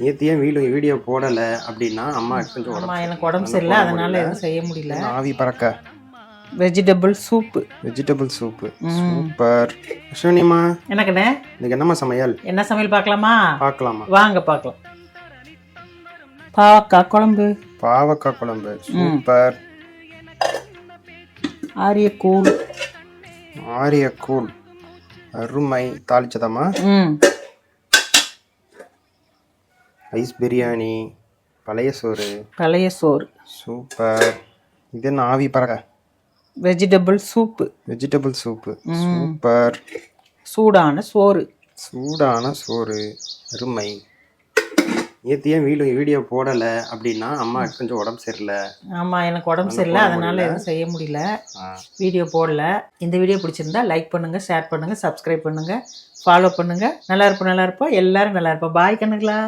நேற்று ஏன் வீடியோ போடலை அப்படின்னா அம்மா கொஞ்சம் ஆமாம், எனக்கு உடம்பு சரியில்லை, அதனால் எதுவும் செய்ய முடியல. ஆவி பறக்க வெஜிடபிள் சூப்பு. சூப்பர். அஸ்வினிமா, எனக்குண்ணே இன்னைக்கு என்னம்மா சமையல்? என்ன சமையல் பார்க்கலாமா? பார்க்கலாமா, வாங்க பார்க்கலாம். பாவக்காய் குழம்பு. பாவக்காய் குழம்பு. சூப்பர். ஆரியக்கூழ். அருமை. தாளிச்சதாமா? ஐஸ் பிரியாணி. பழைய சோறு. சூப்பர். இது என்ன ஆவி பறக்க? Vegetable soup. சூப்பர். சூடான சோறு. அருமை. நேற்று ஏன் வீடியோ போடலை அப்படின்னா அம்மா கொஞ்சம் உடம்பு சரியில்லை. ஆமாம், எனக்கு உடம்பு சரியில்லை, அதனால் எதுவும் செய்ய முடியல, வீடியோ போடல. இந்த வீடியோ பிடிச்சிருந்தா லைக் பண்ணுங்கள், ஷேர் பண்ணுங்கள், சப்ஸ்கிரைப் பண்ணுங்கள், ஃபாலோ பண்ணுங்கள். நல்லா இருப்போம், எல்லாரும் நல்லா இருப்போம். பாய் கண்ணுங்களா.